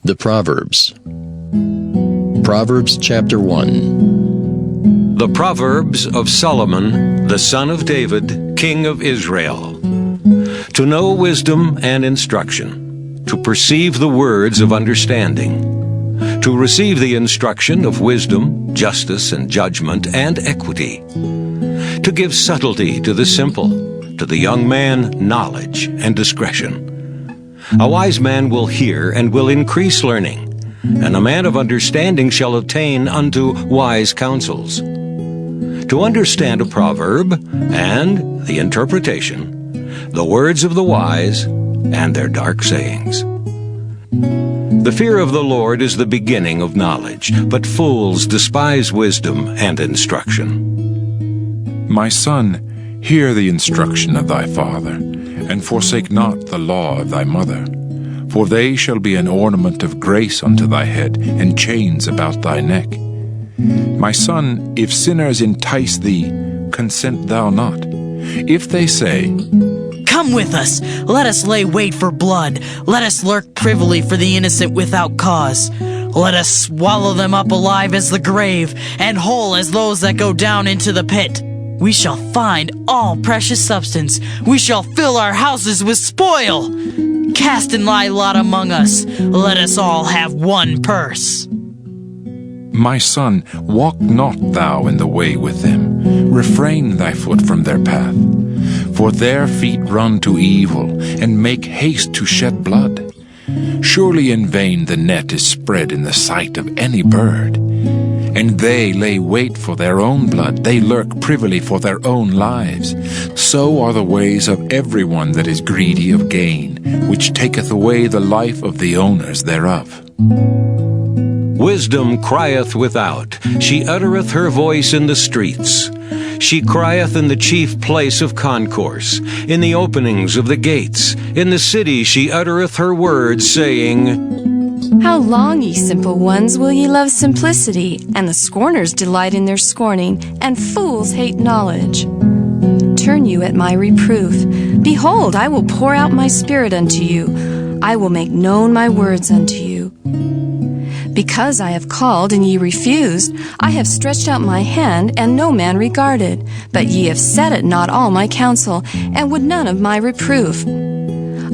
The Proverbs. Proverbs chapter 1. The Proverbs of Solomon, the son of David, king of Israel. To know wisdom and instruction, to perceive the words of understanding, to receive the instruction of wisdom, justice, and judgment, and equity, to give subtlety to the simple, to the young man knowledge and discretion. A wise man will hear and will increase learning, and a man of understanding shall attain unto wise counsels. To understand a proverb and the interpretation, the words of the wise and their dark sayings. The fear of the Lord is the beginning of knowledge, but fools despise wisdom and instruction. My son, hear the instruction of thy father, and forsake not the law of thy mother. For they shall be an ornament of grace unto thy head, and chains about thy neck. My son, if sinners entice thee, consent thou not. If they say, Come with us, let us lay wait for blood, let us lurk privily for the innocent without cause. Let us swallow them up alive as the grave, and whole as those that go down into the pit. We shall find all precious substance. We shall fill our houses with spoil. Cast in thy lot among us. Let us all have one purse. My son, walk not thou in the way with them. Refrain thy foot from their path. For their feet run to evil, and make haste to shed blood. Surely in vain the net is spread in the sight of any bird. And they lay wait for their own blood, they lurk privily for their own lives. So are the ways of everyone that is greedy of gain, which taketh away the life of the owners thereof. Wisdom crieth without, she uttereth her voice in the streets. She crieth in the chief place of concourse, in the openings of the gates. In the city she uttereth her words, saying, How long, ye simple ones, will ye love simplicity? And the scorners delight in their scorning, and fools hate knowledge. Turn you at my reproof. Behold, I will pour out my spirit unto you. I will make known my words unto you. Because I have called, and ye refused, I have stretched out my hand, and no man regarded. But ye have set at naught all my counsel, and would none of my reproof.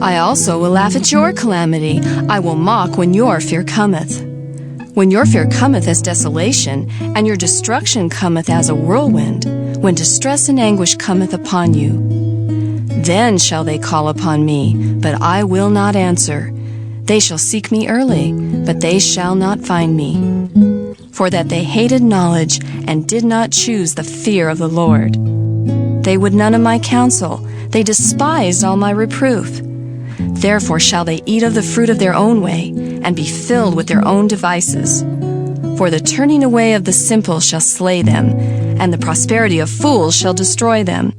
I also will laugh at your calamity. I will mock when your fear cometh. When your fear cometh as desolation, and your destruction cometh as a whirlwind, when distress and anguish cometh upon you. Then shall they call upon me, but I will not answer. They shall seek me early, but they shall not find me. For that they hated knowledge, and did not choose the fear of the Lord. They would none of my counsel, they despised all my reproof. Therefore shall they eat of the fruit of their own way, and be filled with their own devices. For the turning away of the simple shall slay them, and the prosperity of fools shall destroy them.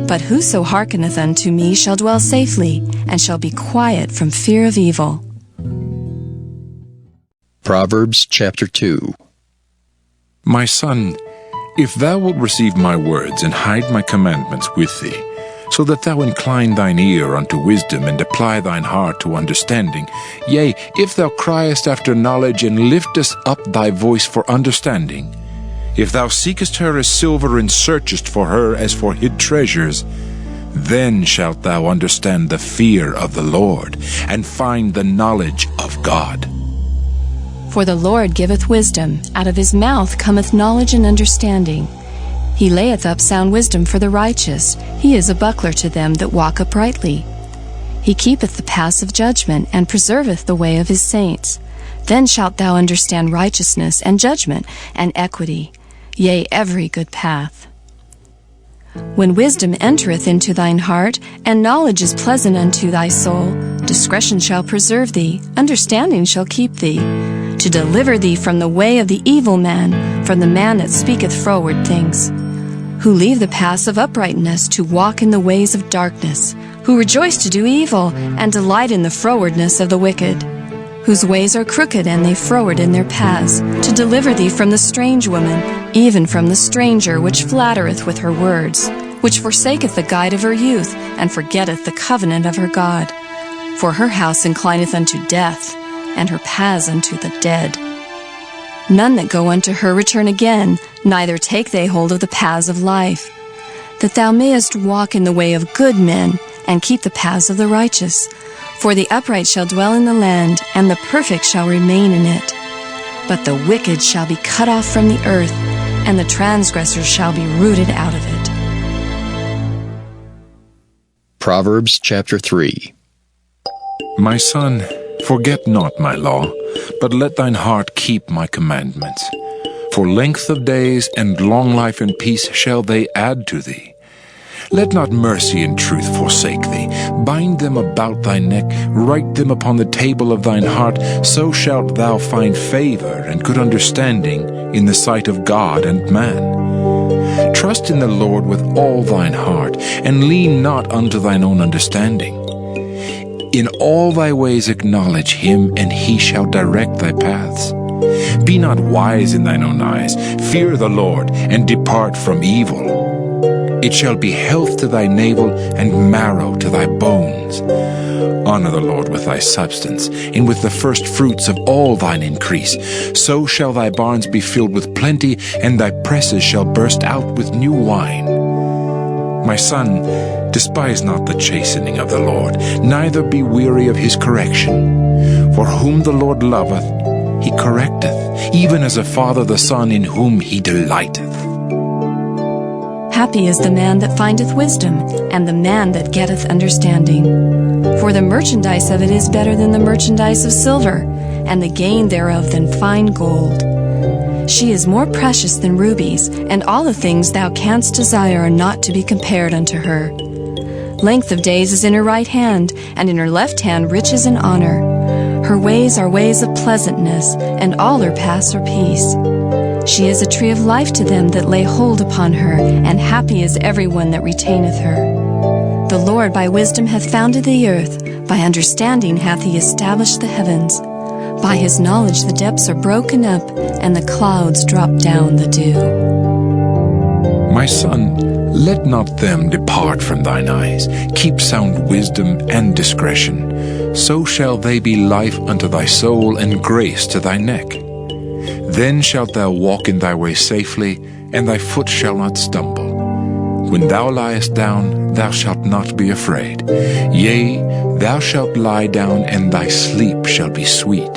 But whoso hearkeneth unto me shall dwell safely, and shall be quiet from fear of evil. Proverbs chapter 2. My son, if thou wilt receive my words, and hide my commandments with thee, so that thou incline thine ear unto wisdom, and apply thine heart to understanding. Yea, if thou criest after knowledge, and liftest up thy voice for understanding. If thou seekest her as silver, and searchest for her as for hid treasures, then shalt thou understand the fear of the Lord, and find the knowledge of God. For the Lord giveth wisdom, out of his mouth cometh knowledge and understanding. He layeth up sound wisdom for the righteous. He is a buckler to them that walk uprightly. He keepeth the paths of judgment, and preserveth the way of his saints. Then shalt thou understand righteousness, and judgment, and equity, yea, every good path. When wisdom entereth into thine heart, and knowledge is pleasant unto thy soul, discretion shall preserve thee, understanding shall keep thee, to deliver thee from the way of the evil man, from the man that speaketh froward things. Who leave the paths of uprightness to walk in the ways of darkness, who rejoice to do evil, and delight in the frowardness of the wicked, whose ways are crooked, and they froward in their paths, to deliver thee from the strange woman, even from the stranger which flattereth with her words, which forsaketh the guide of her youth, and forgetteth the covenant of her God. For her house inclineth unto death, and her paths unto the dead. None that go unto her return again, neither take they hold of the paths of life. That thou mayest walk in the way of good men, and keep the paths of the righteous. For the upright shall dwell in the land, and the perfect shall remain in it. But the wicked shall be cut off from the earth, and the transgressors shall be rooted out of it. Proverbs chapter 3. My son, forget not my law, but let thine heart keep my commandments. For length of days and long life and peace shall they add to thee. Let not mercy and truth forsake thee. Bind them about thy neck, write them upon the table of thine heart, so shalt thou find favor and good understanding in the sight of God and man. Trust in the Lord with all thine heart, and lean not unto thine own understanding. In all thy ways acknowledge him, and he shall direct thy paths. Be not wise in thine own eyes. Fear the Lord, and depart from evil. It shall be health to thy navel, and marrow to thy bones. Honor the Lord with thy substance, and with the first fruits of all thine increase. So shall thy barns be filled with plenty, and thy presses shall burst out with new wine. My son, despise not the chastening of the Lord, neither be weary of his correction. For whom the Lord loveth, he correcteth, even as a father the son in whom he delighteth. Happy is the man that findeth wisdom, and the man that getteth understanding. For the merchandise of it is better than the merchandise of silver, and the gain thereof than fine gold. She is more precious than rubies, and all the things thou canst desire are not to be compared unto her. Length of days is in her right hand, and in her left hand riches and honor. Her ways are ways of pleasantness, and all her paths are peace. She is a tree of life to them that lay hold upon her, and happy is every one that retaineth her. The Lord by wisdom hath founded the earth, by understanding hath he established the heavens. By his knowledge the depths are broken up, and the clouds drop down the dew. My son, let not them depart from thine eyes. Keep sound wisdom and discretion. So shall they be life unto thy soul, and grace to thy neck. Then shalt thou walk in thy way safely, and thy foot shall not stumble. When thou liest down, thou shalt not be afraid. Yea, thou shalt lie down, and thy sleep shall be sweet.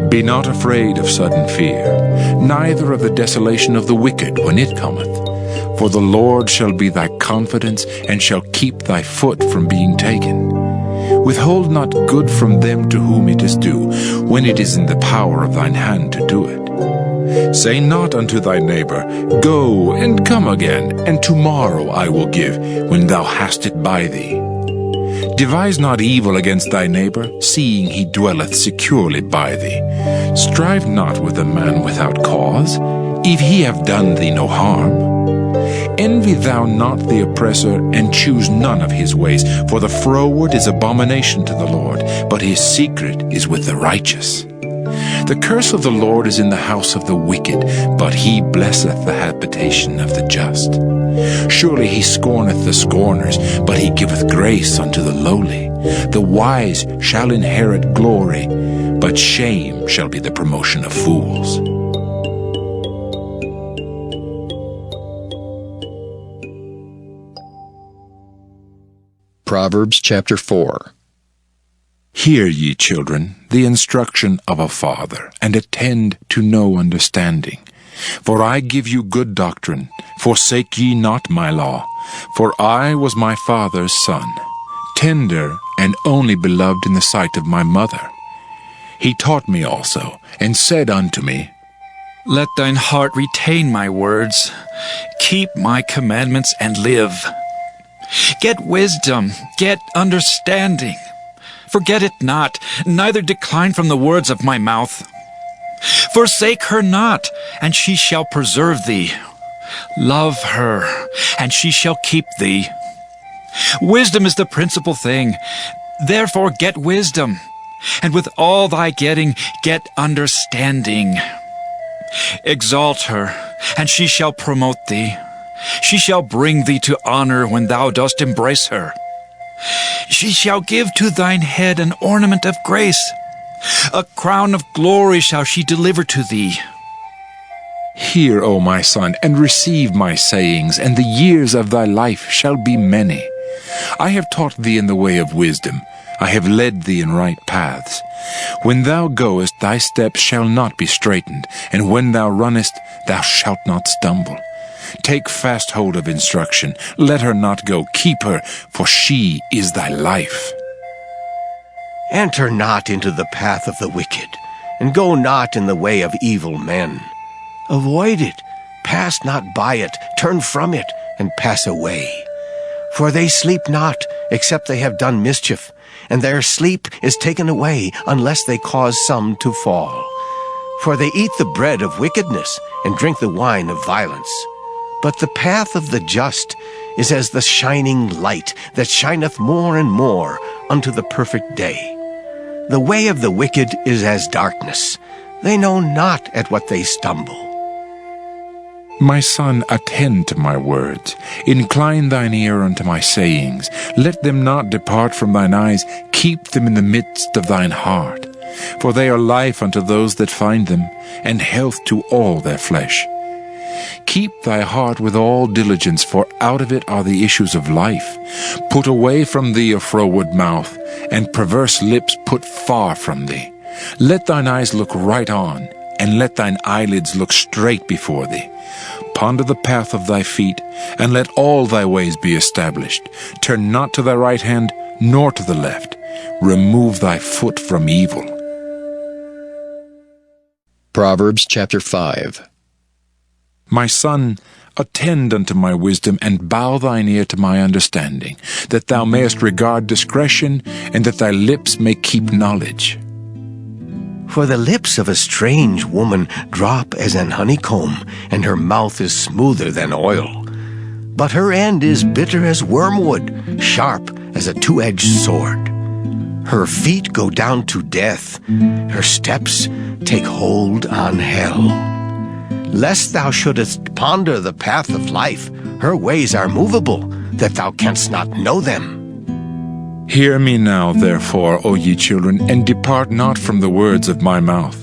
Be not afraid of sudden fear, neither of the desolation of the wicked when it cometh. For the Lord shall be thy confidence, and shall keep thy foot from being taken. Withhold not good from them to whom it is due, when it is in the power of thine hand to do it. Say not unto thy neighbor, Go and come again, and tomorrow I will give, when thou hast it by thee. Devise not evil against thy neighbor, seeing he dwelleth securely by thee. Strive not with a man without cause, if he have done thee no harm. Envy thou not the oppressor, and choose none of his ways, for the froward is abomination to the Lord, but his secret is with the righteous. The curse of the Lord is in the house of the wicked, but he blesseth the habitation of the just. Surely he scorneth the scorners, but he giveth grace unto the lowly. The wise shall inherit glory, but shame shall be the promotion of fools. Proverbs chapter 4. Hear, ye children, the instruction of a father, and attend to no understanding. For I give you good doctrine. Forsake ye not my law. For I was my father's son, tender and only beloved in the sight of my mother. He taught me also, and said unto me, Let thine heart retain my words. Keep my commandments and live. Get wisdom, get understanding. Forget it not, neither decline from the words of my mouth. Forsake her not, and she shall preserve thee. Love her, and she shall keep thee. Wisdom is the principal thing. Therefore get wisdom, and with all thy getting, get understanding. Exalt her, and she shall promote thee. She shall bring thee to honor when thou dost embrace her. She shall give to thine head an ornament of grace, A crown of glory shall she deliver to thee. Hear, O my son, and receive my sayings, and the years of thy life shall be many. I have taught thee in the way of wisdom. I have led thee in right paths. When thou goest, thy steps shall not be straitened, and when thou runnest, thou shalt not stumble. Take fast hold of instruction. Let her not go. Keep her, for she is thy life. Enter not into the path of the wicked, and go not in the way of evil men. Avoid it, pass not by it, turn from it, and pass away. For they sleep not, except they have done mischief, and their sleep is taken away, unless they cause some to fall. For they eat the bread of wickedness, and drink the wine of violence. But the path of the just is as the shining light that shineth more and more unto the perfect day. The way of the wicked is as darkness. They know not at what they stumble. My son, attend to my words. Incline thine ear unto my sayings. Let them not depart from thine eyes. Keep them in the midst of thine heart. For they are life unto those that find them, and health to all their flesh. Keep thy heart with all diligence, for out of it are the issues of life. Put away from thee a froward mouth, and perverse lips put far from thee. Let thine eyes look right on, and let thine eyelids look straight before thee. Ponder the path of thy feet, and let all thy ways be established. Turn not to thy right hand, nor to the left. Remove thy foot from evil. Proverbs chapter 5. My son, attend unto my wisdom, and bow thine ear to my understanding, that thou mayest regard discretion, and that thy lips may keep knowledge. For the lips of a strange woman drop as an honeycomb, and her mouth is smoother than oil. But her end is bitter as wormwood, sharp as a two-edged sword. Her feet go down to death, her steps take hold on hell. Lest thou shouldest ponder the path of life, her ways are movable, that thou canst not know them. Hear me now, therefore, O ye children, and depart not from the words of my mouth.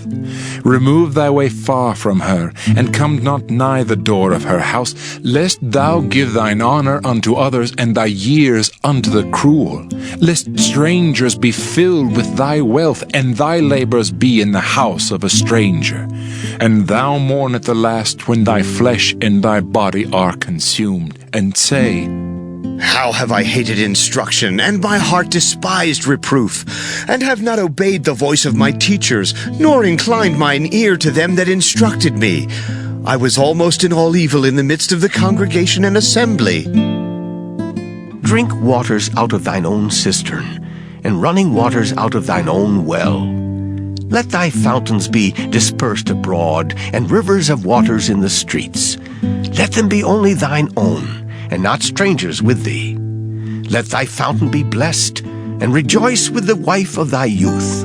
Remove thy way far from her, and come not nigh the door of her house, lest thou give thine honor unto others, and thy years unto the cruel. Lest strangers be filled with thy wealth, and thy labors be in the house of a stranger. And thou mourn at the last, when thy flesh and thy body are consumed, and say, How have I hated instruction, and my heart despised reproof, and have not obeyed the voice of my teachers, nor inclined mine ear to them that instructed me. I was almost in all evil in the midst of the congregation and assembly. Drink waters out of thine own cistern, and running waters out of thine own well. Let thy fountains be dispersed abroad, and rivers of waters in the streets. Let them be only thine own, and not strangers with thee. Let thy fountain be blessed, and rejoice with the wife of thy youth.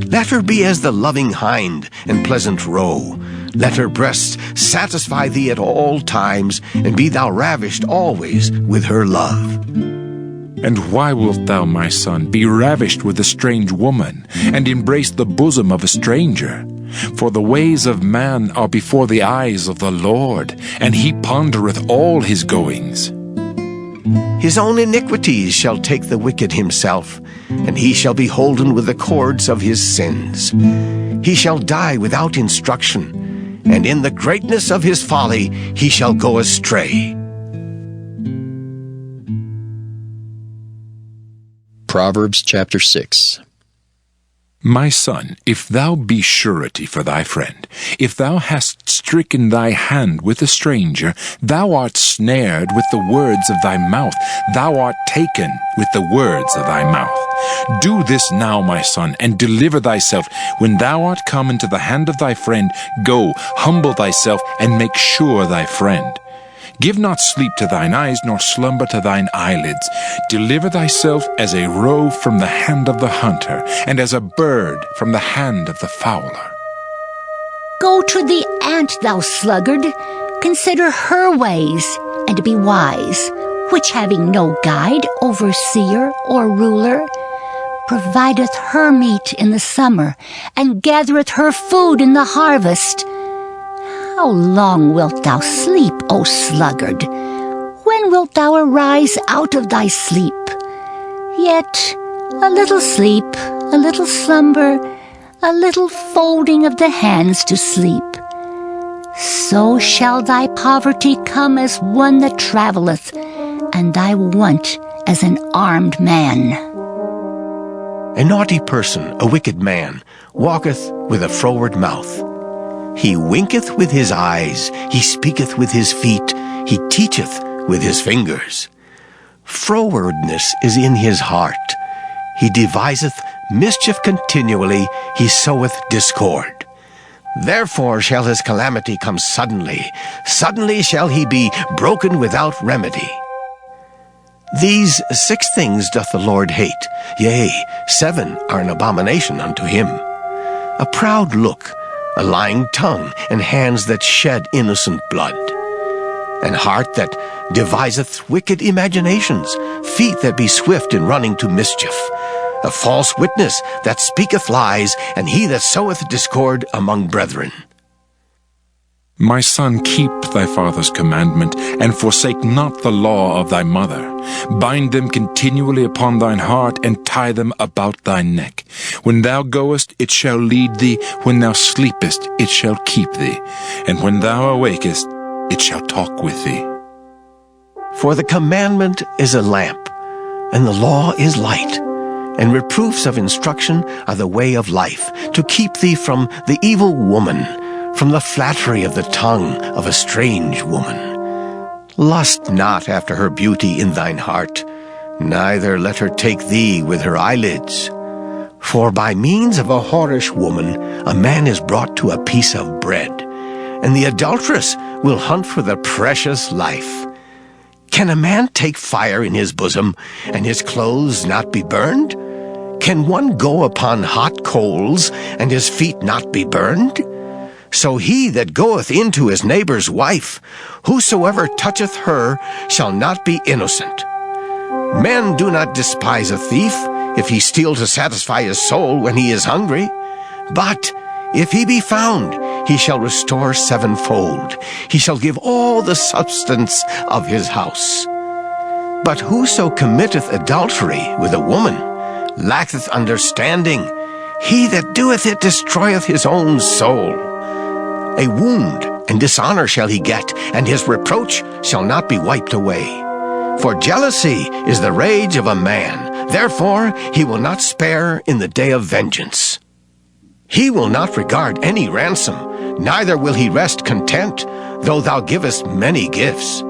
Let her be as the loving hind and pleasant roe. Let her breasts satisfy thee at all times, and be thou ravished always with her love. And why wilt thou, my son, be ravished with a strange woman, and embrace the bosom of a stranger? For the ways of man are before the eyes of the Lord, and he pondereth all his goings. His own iniquities shall take the wicked himself, and he shall be holden with the cords of his sins. He shall die without instruction, and in the greatness of his folly he shall go astray. Proverbs chapter 6. My son, if thou be surety for thy friend, if thou hast stricken thy hand with a stranger, thou art snared with the words of thy mouth, thou art taken with the words of thy mouth. Do this now, my son, and deliver thyself. When thou art come into the hand of thy friend, go, humble thyself, and make sure thy friend. Give not sleep to thine eyes, nor slumber to thine eyelids. Deliver thyself as a roe from the hand of the hunter, and as a bird from the hand of the fowler. Go to the ant, thou sluggard, consider her ways, and be wise, which having no guide, overseer, or ruler, provideth her meat in the summer, and gathereth her food in the harvest. How long wilt thou sleep, O sluggard? When wilt thou arise out of thy sleep? Yet a little sleep, a little slumber, a little folding of the hands to sleep. So shall thy poverty come as one that travelleth, and thy want as an armed man. A naughty person, a wicked man, walketh with a froward mouth. He winketh with his eyes, he speaketh with his feet, he teacheth with his fingers. Frowardness is in his heart. He deviseth mischief continually, he soweth discord. Therefore shall his calamity come suddenly, suddenly shall he be broken without remedy. These 6 things doth the Lord hate, yea, 7 are an abomination unto him: a proud look, a lying tongue, and hands that shed innocent blood, an heart that deviseth wicked imaginations, feet that be swift in running to mischief, a false witness that speaketh lies, and he that soweth discord among brethren. My son, keep thy father's commandment, and forsake not the law of thy mother. Bind them continually upon thine heart, and tie them about thy neck. When thou goest, it shall lead thee. When thou sleepest, it shall keep thee. And when thou awakest, it shall talk with thee. For the commandment is a lamp, and the law is light, and reproofs of instruction are the way of life, to keep thee from the evil woman, from the flattery of the tongue of a strange woman. Lust not after her beauty in thine heart, neither let her take thee with her eyelids. For by means of a whorish woman a man is brought to a piece of bread, and the adulteress will hunt for the precious life. Can a man take fire in his bosom, and his clothes not be burned? Can one go upon hot coals, and his feet not be burned? So he that goeth into his neighbor's wife, whosoever toucheth her shall not be innocent. Men do not despise a thief, if he steal to satisfy his soul when he is hungry. But if he be found, he shall restore 7-fold. He shall give all the substance of his house. But whoso committeth adultery with a woman lacketh understanding. He that doeth it destroyeth his own soul. A wound and dishonor shall he get, and his reproach shall not be wiped away. For jealousy is the rage of a man, therefore he will not spare in the day of vengeance. He will not regard any ransom, neither will he rest content, though thou givest many gifts.